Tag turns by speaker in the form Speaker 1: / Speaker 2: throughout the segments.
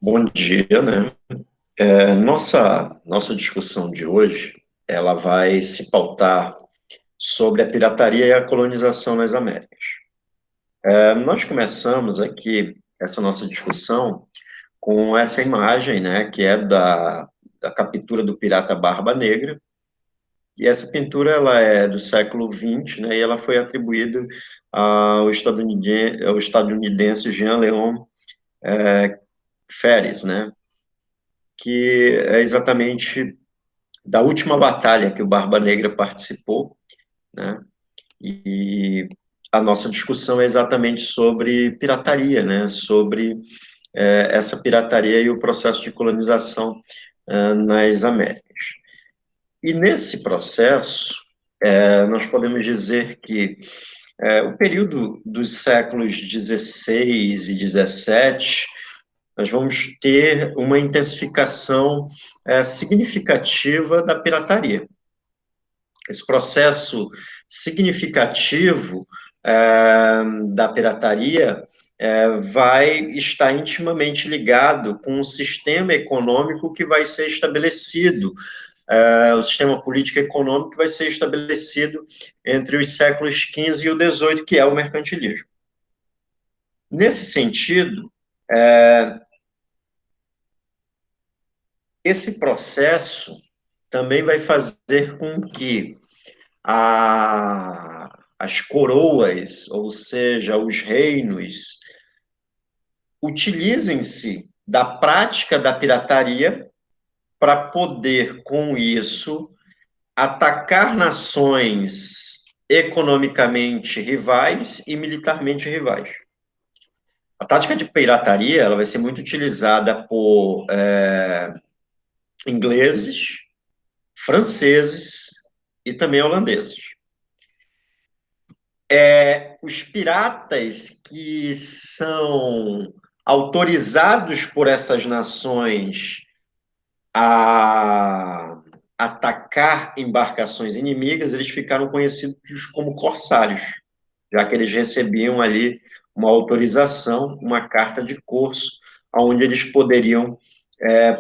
Speaker 1: Bom dia, né? Nossa discussão de hoje, ela vai se pautar sobre a pirataria e a colonização nas Américas. Nós começamos aqui essa nossa discussão com essa imagem, né, que é da captura do pirata Barba Negra, e essa pintura, ela é do século XX, né, e ela foi atribuída ao estadunidense Jean Leon Ferris, né, que é exatamente da última batalha que o Barba Negra participou, né? E a nossa discussão é exatamente sobre pirataria, né? Sobre essa pirataria e o processo de colonização nas Américas. E nesse processo, nós podemos dizer que o período dos séculos 16 e 17, nós vamos ter uma intensificação significativa da pirataria. Esse processo significativo da pirataria vai estar intimamente ligado com o sistema econômico que vai ser estabelecido, o sistema político econômico que vai ser estabelecido entre os séculos XV e o XVIII, que é o mercantilismo. Nesse sentido, esse processo também vai fazer com que as coroas, ou seja, os reinos, utilizem-se da prática da pirataria para poder, com isso, atacar nações economicamente rivais e militarmente rivais. A tática de pirataria, ela vai ser muito utilizada por ingleses, franceses e também holandeses. Os piratas que são autorizados por essas nações a atacar embarcações inimigas, eles ficaram conhecidos como corsários, já que eles recebiam ali uma autorização, uma carta de curso, onde eles poderiam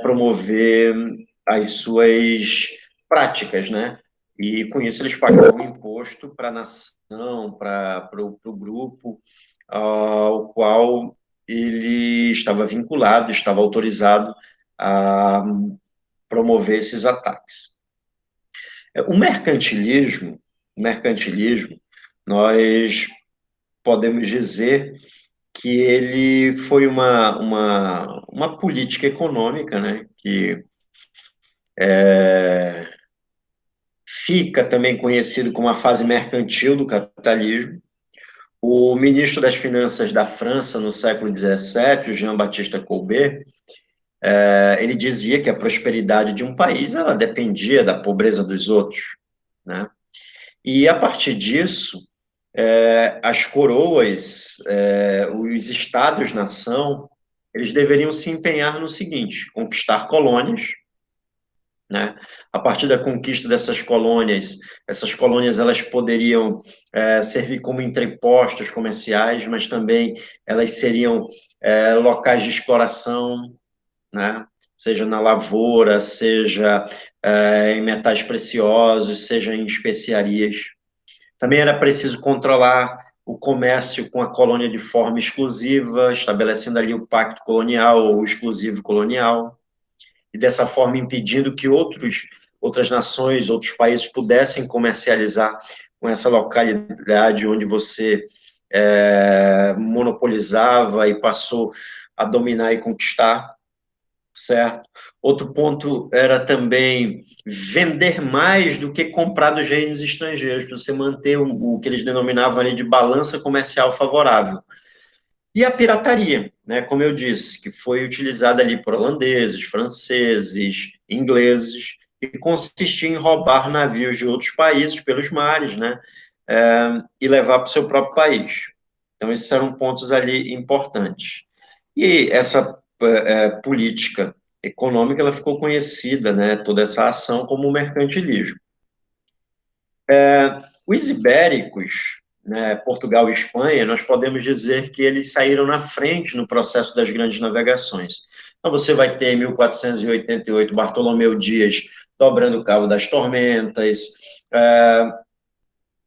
Speaker 1: promover as suas práticas, né? E com isso eles pagavam imposto para a nação, para o grupo ao qual ele estava vinculado, estava autorizado a promover esses ataques. O mercantilismo, nós podemos dizer que ele foi uma política econômica, né, que fica também conhecido como a fase mercantil do capitalismo. O ministro das Finanças da França, no século XVII, o Jean-Baptiste Colbert, ele dizia que a prosperidade de um país ela dependia da pobreza dos outros, né? E, a partir disso, as coroas, os estados-nação, eles deveriam se empenhar no seguinte: conquistar colônias, né? A partir da conquista dessas colônias, essas colônias elas poderiam servir como entrepostos comerciais, mas também elas seriam locais de exploração, né? Seja na lavoura, seja em metais preciosos, seja em especiarias. Também era preciso controlar o comércio com a colônia de forma exclusiva, estabelecendo ali o pacto colonial ou o exclusivo colonial, e dessa forma impedindo que outras nações, outros países pudessem comercializar com essa localidade onde você monopolizava e passou a dominar e conquistar, certo? Outro ponto era também vender mais do que comprar dos reinos estrangeiros, para você manter o que eles denominavam ali de balança comercial favorável. E a pirataria, né, como eu disse, que foi utilizada ali por holandeses, franceses, ingleses, e consistia em roubar navios de outros países pelos mares, né, e levar para o seu próprio país. Então, esses eram pontos ali importantes. E essa política econômica, ela ficou conhecida, né, toda essa ação como mercantilismo. Os ibéricos, né, Portugal e Espanha, nós podemos dizer que eles saíram na frente no processo das grandes navegações. Então, você vai ter em 1488 Bartolomeu Dias dobrando o Cabo das Tormentas,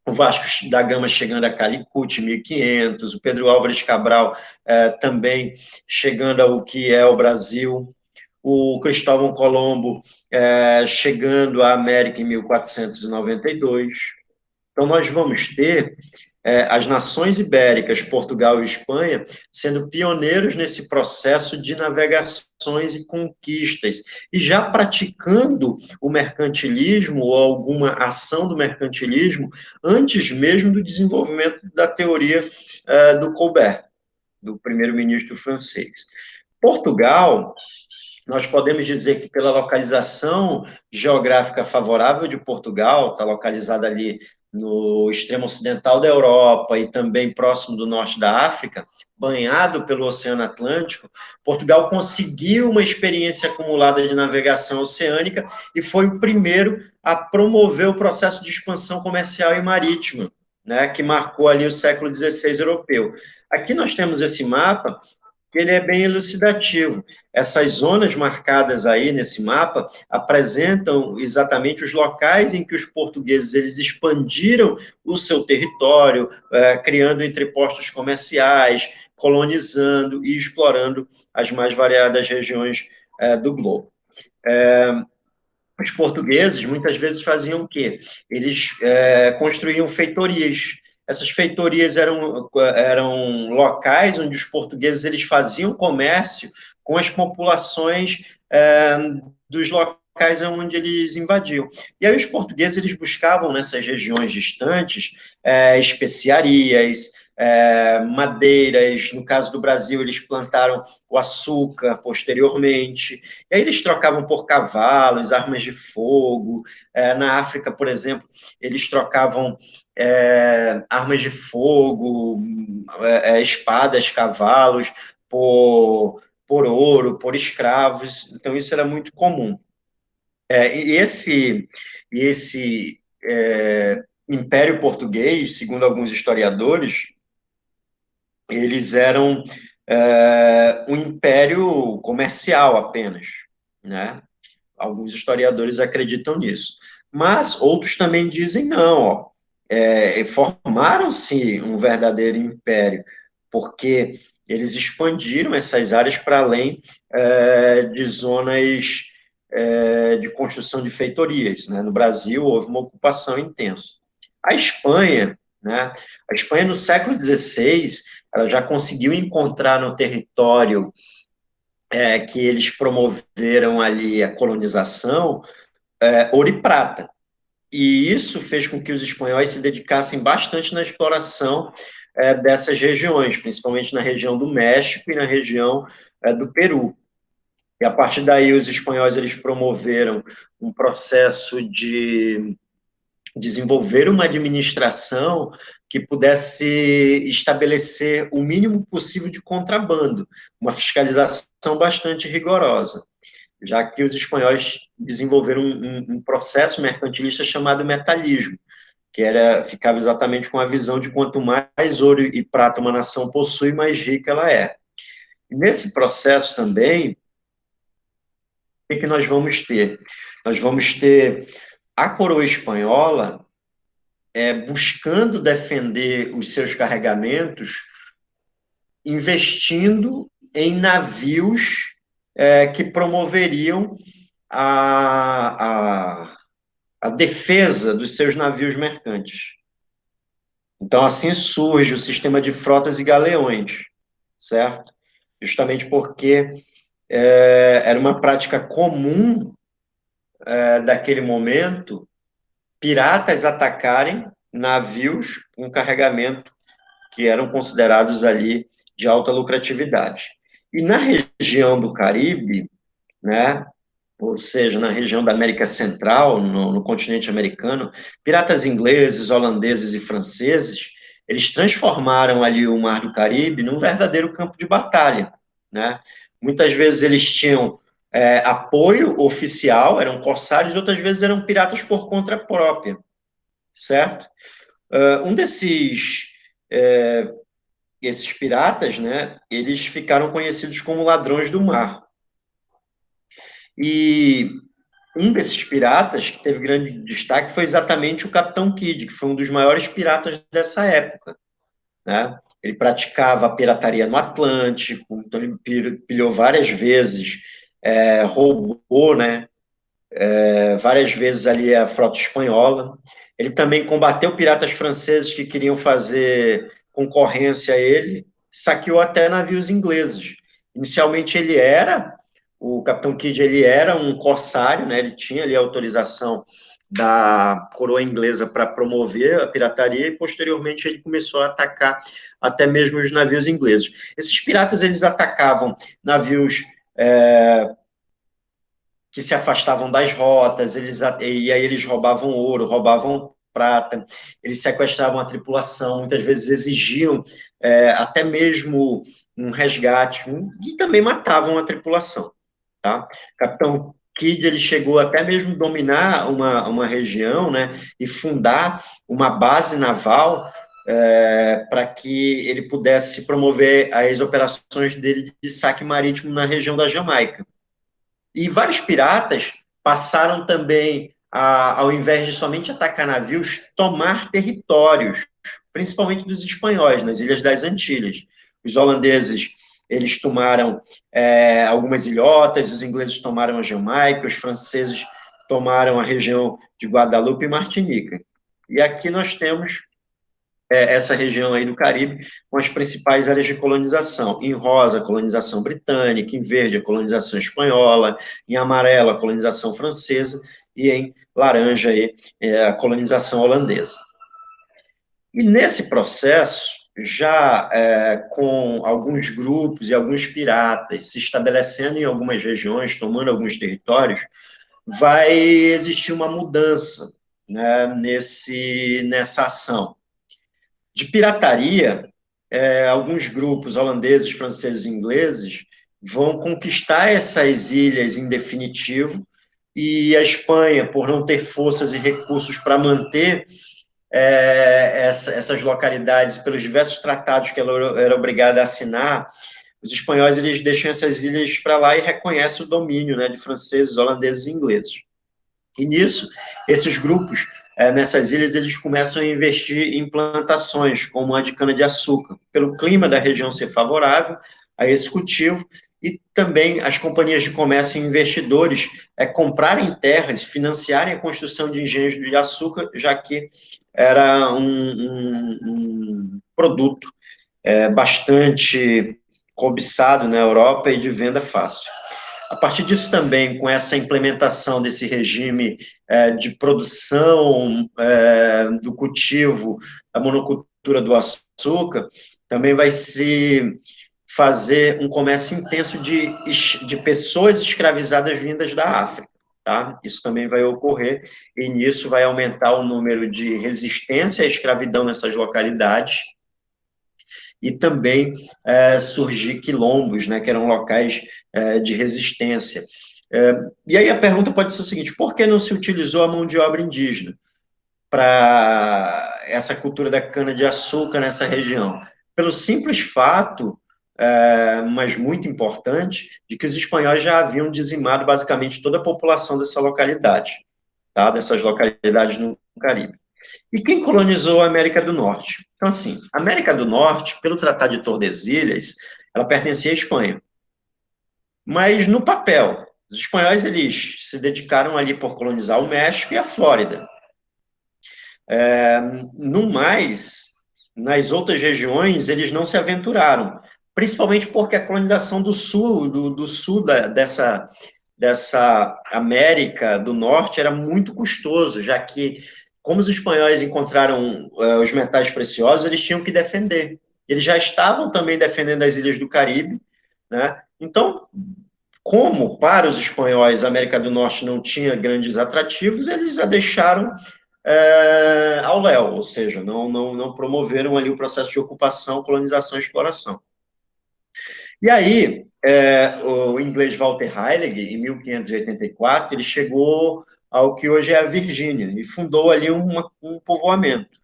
Speaker 1: o Vasco da Gama chegando a Calicut, 1500, o Pedro Álvares Cabral também chegando ao que é o Brasil, o Cristóvão Colombo chegando à América em 1492. Então, nós vamos ter as nações ibéricas, Portugal e Espanha, sendo pioneiros nesse processo de navegações e conquistas, e já praticando o mercantilismo ou alguma ação do mercantilismo antes mesmo do desenvolvimento da teoria do Colbert, do primeiro-ministro francês. Portugal, nós podemos dizer que pela localização geográfica favorável de Portugal, está localizada ali no extremo ocidental da Europa e também próximo do norte da África, banhado pelo Oceano Atlântico, Portugal conseguiu uma experiência acumulada de navegação oceânica e foi o primeiro a promover o processo de expansão comercial e marítima, né, que marcou ali o século XVI europeu. Aqui nós temos esse mapa, que ele é bem elucidativo. Essas zonas marcadas aí nesse mapa apresentam exatamente os locais em que os portugueses eles expandiram o seu território, criando entrepostos comerciais, colonizando e explorando as mais variadas regiões do globo. Os portugueses muitas vezes faziam o quê? Eles construíam feitorias. Essas feitorias eram locais onde os portugueses eles faziam comércio com as populações dos locais onde eles invadiam. E aí os portugueses eles buscavam nessas regiões distantes especiarias, madeiras. No caso do Brasil, eles plantaram o açúcar posteriormente, e aí eles trocavam por cavalos, armas de fogo. Na África, por exemplo, eles trocavam armas de fogo, espadas, cavalos, por ouro, por escravos. Então, isso era muito comum. E esse Império Português, segundo alguns historiadores, eles eram um império comercial apenas, né? Alguns historiadores acreditam nisso. Mas outros também dizem não, ó, formaram-se um verdadeiro império, porque eles expandiram essas áreas para além de zonas de construção de feitorias, né? No Brasil houve uma ocupação intensa. A Espanha, né? A Espanha no século XVI, ela já conseguiu encontrar no território que eles promoveram ali a colonização, ouro e prata. E isso fez com que os espanhóis se dedicassem bastante na exploração dessas regiões, principalmente na região do México e na região do Peru. E a partir daí os espanhóis eles promoveram um processo de desenvolver uma administração que pudesse estabelecer o mínimo possível de contrabando, uma fiscalização bastante rigorosa, já que os espanhóis desenvolveram um processo mercantilista chamado metalismo, que ficava exatamente com a visão de quanto mais ouro e prata uma nação possui, mais rica ela é. E nesse processo também, o que nós vamos ter? Nós vamos ter a coroa espanhola buscando defender os seus carregamentos, investindo em navios que promoveriam a defesa dos seus navios mercantes. Então, assim surge o sistema de frotas e galeões, certo? Justamente porque era uma prática comum daquele momento piratas atacarem navios com carregamento que eram considerados ali de alta lucratividade. E na região do Caribe, né, ou seja, na região da América Central, no continente americano, piratas ingleses, holandeses e franceses, eles transformaram ali o Mar do Caribe num verdadeiro campo de batalha, né? Muitas vezes eles tinham apoio oficial, eram corsários, outras vezes eram piratas por conta própria, certo? Um desses esses piratas, né, eles ficaram conhecidos como ladrões do mar. E um desses piratas que teve grande destaque foi exatamente o Capitão Kidd, que foi um dos maiores piratas dessa época, né? Ele praticava a pirataria no Atlântico, então ele pilhou várias vezes, roubou, né, várias vezes ali a frota espanhola. Ele também combateu piratas franceses que queriam fazer concorrência a ele, saqueou até navios ingleses. Inicialmente o Capitão Kidd, ele era um corsário, né? Ele tinha ali a autorização da coroa inglesa para promover a pirataria e posteriormente ele começou a atacar até mesmo os navios ingleses. Esses piratas, eles atacavam navios que se afastavam das rotas, e aí eles roubavam ouro, roubavam prata, eles sequestravam a tripulação, muitas vezes exigiam até mesmo um resgate, e também matavam a tripulação. Tá? Capitão Kidd, ele chegou até mesmo dominar uma região, né, e fundar uma base naval para que ele pudesse promover as operações dele de saque marítimo na região da Jamaica. E vários piratas passaram também, ao invés de somente atacar navios, tomar territórios, principalmente dos espanhóis, nas Ilhas das Antilhas. Os holandeses, eles tomaram algumas ilhotas, os ingleses tomaram a Jamaica, os franceses tomaram a região de Guadalupe e Martinica. E aqui nós temos essa região aí do Caribe, com as principais áreas de colonização. Em rosa, a colonização britânica, em verde, a colonização espanhola, em amarelo, a colonização francesa, e em laranja, aí, a colonização holandesa. E nesse processo, já com alguns grupos e alguns piratas se estabelecendo em algumas regiões, tomando alguns territórios, vai existir uma mudança, né, nessa ação. De pirataria, alguns grupos holandeses, franceses e ingleses vão conquistar essas ilhas em definitivo, e a Espanha, por não ter forças e recursos para manter essas localidades, pelos diversos tratados que ela era obrigada a assinar, os espanhóis, eles deixam essas ilhas para lá e reconhecem o domínio, né, de franceses, holandeses e ingleses. E nisso, esses grupos, nessas ilhas, eles começam a investir em plantações, como a de cana-de-açúcar, pelo clima da região ser favorável a esse cultivo, e também as companhias de comércio e investidores comprarem terras, financiarem a construção de engenhos de açúcar, já que era um produto bastante cobiçado na Europa e de venda fácil. A partir disso também, com essa implementação desse regime de produção do cultivo, da monocultura do açúcar, também vai se fazer um comércio intenso de pessoas escravizadas vindas da África. Tá? Isso também vai ocorrer, e nisso vai aumentar o número de resistência à escravidão nessas localidades, e também surgir quilombos, né, que eram locais de resistência. E aí a pergunta pode ser o seguinte: por que não se utilizou a mão de obra indígena para essa cultura da cana-de-açúcar nessa região? Pelo simples fato, mas muito importante, de que os espanhóis já haviam dizimado basicamente toda a população dessa localidade, tá? Dessas localidades no Caribe. E quem colonizou a América do Norte? Então, assim, a América do Norte, pelo Tratado de Tordesilhas, ela pertencia à Espanha. Mas, no papel, os espanhóis, eles se dedicaram ali por colonizar o México e a Flórida. No mais, nas outras regiões, eles não se aventuraram, principalmente porque a colonização do sul dessa América do Norte era muito custoso, já que, como os espanhóis encontraram os metais preciosos, eles tinham que defender. Eles já estavam também defendendo as ilhas do Caribe, né? Então, como para os espanhóis a América do Norte não tinha grandes atrativos, eles a deixaram ao léu, ou seja, não promoveram ali o processo de ocupação, colonização e exploração. E aí, o inglês Walter Raleigh, em 1584, ele chegou ao que hoje é a Virgínia, e fundou ali um povoamento.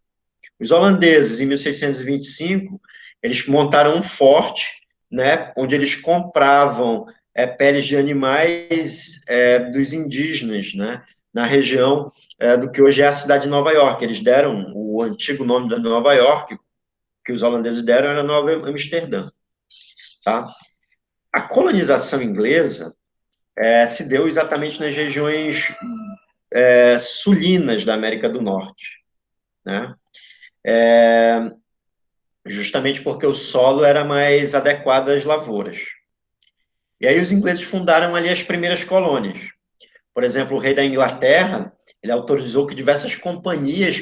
Speaker 1: Os holandeses, em 1625, eles montaram um forte, né, onde eles compravam peles de animais dos indígenas, né, na região do que hoje é a cidade de Nova York. Eles deram o antigo nome da Nova York, que os holandeses deram, era Nova Amsterdã. Tá? A colonização inglesa se deu exatamente nas regiões sulinas da América do Norte, né? Justamente porque o solo era mais adequado às lavouras. E aí os ingleses fundaram ali as primeiras colônias. Por exemplo, o rei da Inglaterra, ele autorizou que diversas companhias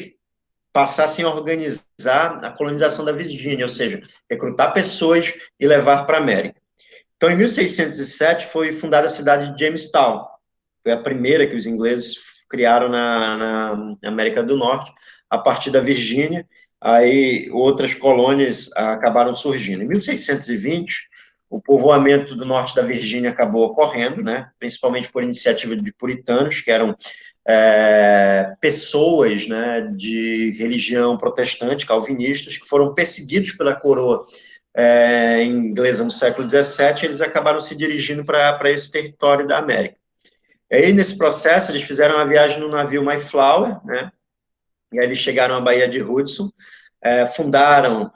Speaker 1: passassem a organizar a colonização da Virgínia, ou seja, recrutar pessoas e levar para a América. Então, em 1607, foi fundada a cidade de Jamestown. Foi a primeira que os ingleses criaram na América do Norte, a partir da Virgínia. Aí outras colônias acabaram surgindo. Em 1620, o povoamento do norte da Virgínia acabou ocorrendo, né, principalmente por iniciativa de puritanos, que eram pessoas, né, de religião protestante, calvinistas, que foram perseguidos pela coroa inglesa no século XVII, eles acabaram se dirigindo para esse território da América. E aí, nesse processo, eles fizeram uma viagem no navio Mayflower, né, e aí eles chegaram à Baía de Hudson, fundaram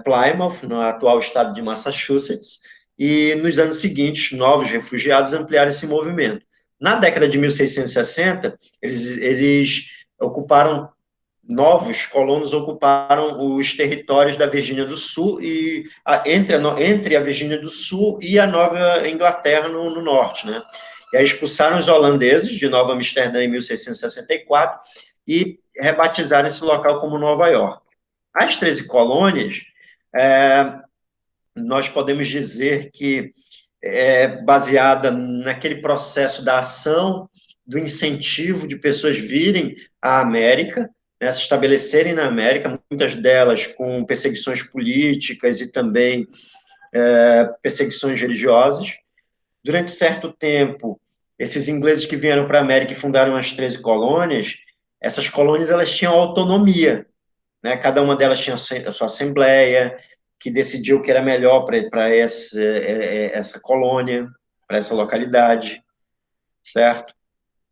Speaker 1: Plymouth, no atual estado de Massachusetts, e nos anos seguintes, novos refugiados ampliaram esse movimento. Na década de 1660, eles ocuparam, novos colonos ocuparam os territórios da Virgínia do Sul, e entre a Virgínia do Sul e a Nova Inglaterra no norte, né? E aí expulsaram os holandeses de Nova Amsterdã em 1664 e rebatizaram esse local como Nova York. As 13 colônias, nós podemos dizer que baseada naquele processo da ação, do incentivo de pessoas virem à América, né, se estabelecerem na América, muitas delas com perseguições políticas e também perseguições religiosas. Durante certo tempo, esses ingleses que vieram para a América e fundaram as 13 colônias, essas colônias elas tinham autonomia, né? Cada uma delas tinha a sua assembleia, que decidiu o que era melhor para essa colônia, para essa localidade, certo?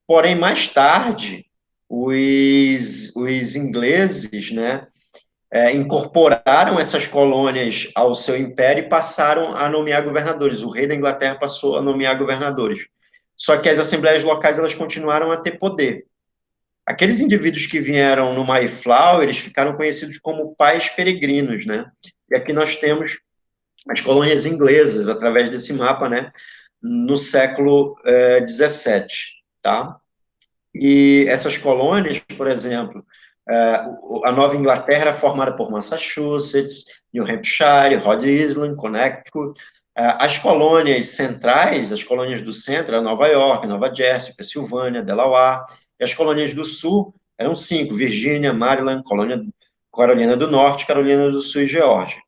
Speaker 1: Porém, mais tarde, os ingleses, né, incorporaram essas colônias ao seu império e passaram a nomear governadores. O rei da Inglaterra passou a nomear governadores. Só que as assembleias locais elas continuaram a ter poder. Aqueles indivíduos que vieram no Mayflower, eles ficaram conhecidos como pais peregrinos, né? E aqui nós temos as colônias inglesas, através desse mapa, né? No século XVII, tá? E essas colônias, por exemplo, a Nova Inglaterra era formada por Massachusetts, New Hampshire, Rhode Island, Connecticut. As colônias centrais, as colônias do centro, Nova York, Nova Jersey, Pensilvânia, Delaware. E as colônias do sul eram 5, Virgínia, Maryland, Carolina do Norte, Carolina do Sul e Geórgia.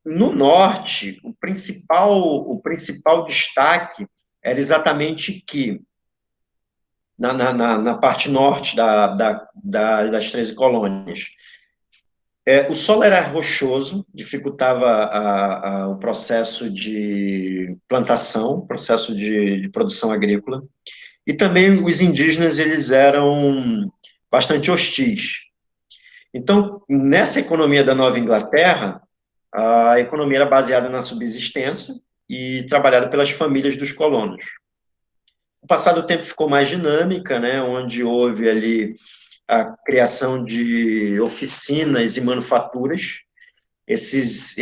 Speaker 1: No norte, o principal destaque era exatamente que na parte norte das 13 colônias. O solo era rochoso, dificultava o processo de plantação, processo de produção agrícola, e também os indígenas eles eram bastante hostis. Então, nessa economia da Nova Inglaterra, a economia era baseada na subsistência e trabalhada pelas famílias dos colonos. O passar do tempo ficou mais dinâmica, né, onde houve ali a criação de oficinas e manufaturas. Esses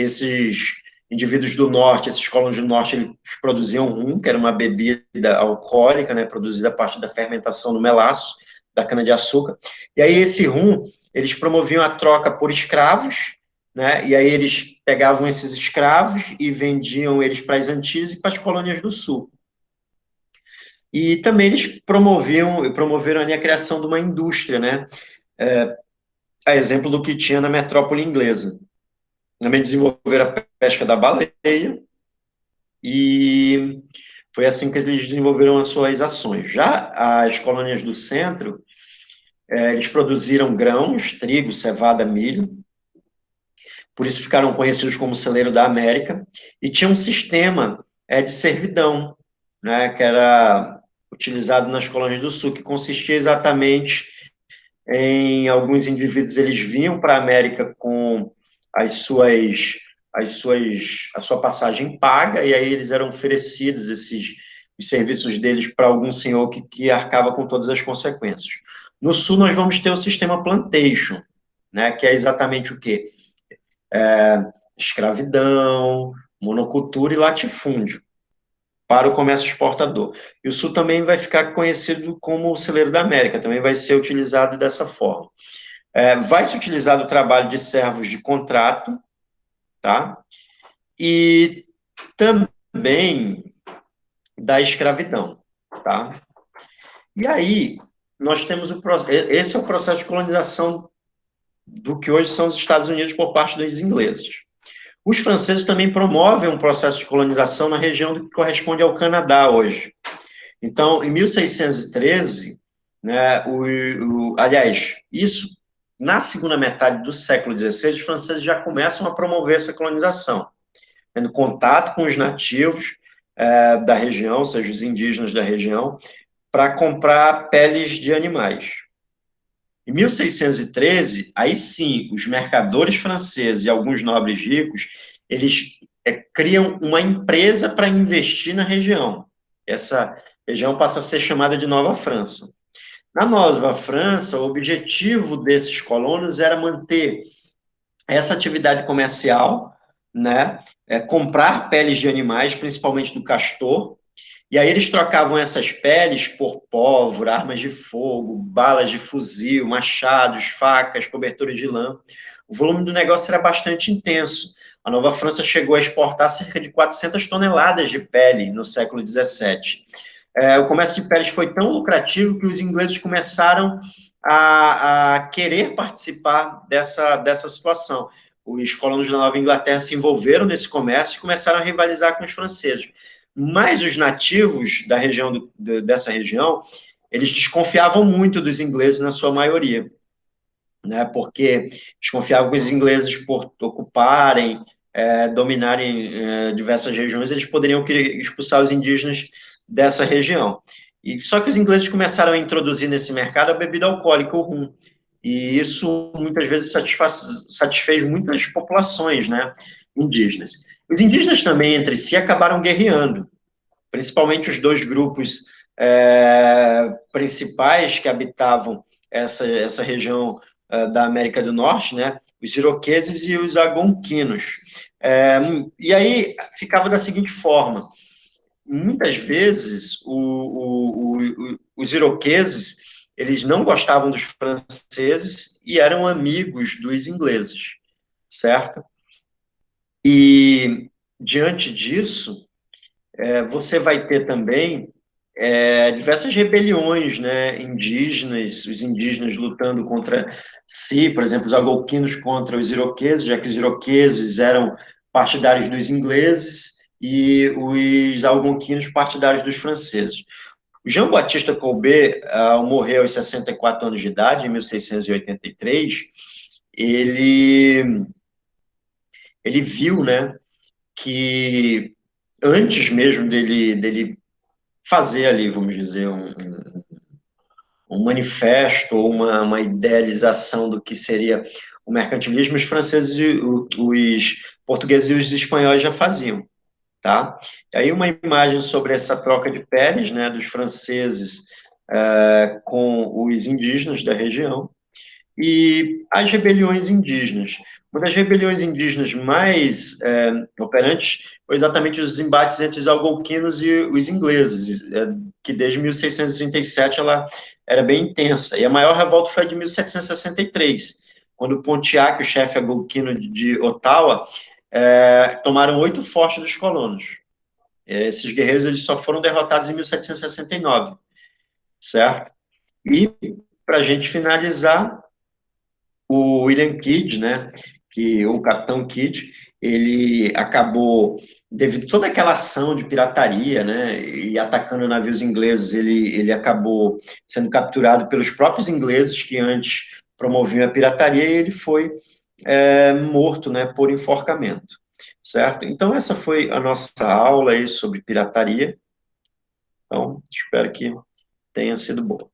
Speaker 1: indivíduos do norte, esses colonos do norte, eles produziam rum, que era uma bebida alcoólica, né, produzida a partir da fermentação do melaço, da cana-de-açúcar. E aí esse rum, eles promoviam a troca por escravos, né, e aí eles pegavam esses escravos e vendiam eles para as Antilhas e para as colônias do sul. E também eles promoveram ali a criação de uma indústria, né? A exemplo do que tinha na metrópole inglesa. Também desenvolveram a pesca da baleia e foi assim que eles desenvolveram as suas ações. Já as colônias do centro, Eles produziram grãos, trigo, cevada, milho, por isso ficaram conhecidos como celeiro da América, e tinha um sistema de servidão, né, que era utilizado nas colônias do sul, que consistia exatamente em alguns indivíduos, eles vinham para a América com as suas, a sua passagem paga, e aí eles eram oferecidos os serviços deles para algum senhor que arcava com todas as consequências. No sul, nós vamos ter o sistema plantation, né, que é exatamente o quê? Escravidão, monocultura e latifúndio para o comércio exportador. E o sul também vai ficar conhecido como o celeiro da América, também vai ser utilizado dessa forma. Vai se utilizar o trabalho de servos de contrato, tá? E também da escravidão, tá? E aí, nós temos esse é o processo de colonização do que hoje são os Estados Unidos por parte dos ingleses. Os franceses também promovem um processo de colonização na região do que corresponde ao Canadá hoje. Então, em 1613, né, aliás, isso na segunda metade do século XVI, os franceses já começam a promover essa colonização, tendo contato com os nativos da região, ou seja, os indígenas da região, para comprar peles de animais. Em 1613, aí sim, os mercadores franceses e alguns nobres ricos, eles criam uma empresa para investir na região. Essa região passa a ser chamada de Nova França. Na Nova França, o objetivo desses colonos era manter essa atividade comercial, né, comprar peles de animais, principalmente do castor, e aí eles trocavam essas peles por pólvora, armas de fogo, balas de fuzil, machados, facas, cobertores de lã. O volume do negócio era bastante intenso. A Nova França chegou a exportar cerca de 400 toneladas de pele no século XVII. O comércio de peles foi tão lucrativo que os ingleses começaram a querer participar dessa situação. Os colonos da Nova Inglaterra se envolveram nesse comércio e começaram a rivalizar com os franceses. Mas os nativos da região dessa região, eles desconfiavam muito dos ingleses na sua maioria, né? Porque desconfiavam que os ingleses, por ocuparem, dominarem diversas regiões, eles poderiam expulsar os indígenas dessa região. E só que os ingleses começaram a introduzir nesse mercado a bebida alcoólica, o rum, e isso muitas vezes satisfez muitas populações, né, indígenas. Os indígenas também, entre si, acabaram guerreando, principalmente os dois grupos principais que habitavam essa região da América do Norte, né, os iroqueses e os algonquinos. E aí ficava da seguinte forma: muitas vezes os iroqueses, eles não gostavam dos franceses e eram amigos dos ingleses, certo? E diante disso, você vai ter também diversas rebeliões, né, indígenas, os indígenas lutando contra si, por exemplo, os algonquinos contra os iroqueses, já que os iroqueses eram partidários dos ingleses e os algonquinos partidários dos franceses. O Jean Baptiste Colbert, ao morrer aos 64 anos de idade, em 1683, ele viu, né, que antes mesmo dele fazer ali, vamos dizer, um manifesto ou uma idealização do que seria o mercantilismo, os franceses, os portugueses e os espanhóis já faziam, tá? E aí uma imagem sobre essa troca de peles, né, dos franceses com os indígenas da região e as rebeliões indígenas. Uma das rebeliões indígenas mais operantes foi exatamente os embates entre os algonquinos e os ingleses, que desde 1637 ela era bem intensa. E a maior revolta foi a de 1763, quando Pontiac, o chefe algonquino de Ottawa, tomaram 8 fortes dos colonos. Esses guerreiros eles só foram derrotados em 1769, certo? E, para a gente finalizar, o William Kidd, né, que o Capitão Kidd, ele acabou, devido a toda aquela ação de pirataria, né, e atacando navios ingleses, ele acabou sendo capturado pelos próprios ingleses, que antes promoviam a pirataria, e ele foi morto, né, por enforcamento, certo? Então, essa foi a nossa aula aí sobre pirataria. Então, espero que tenha sido boa.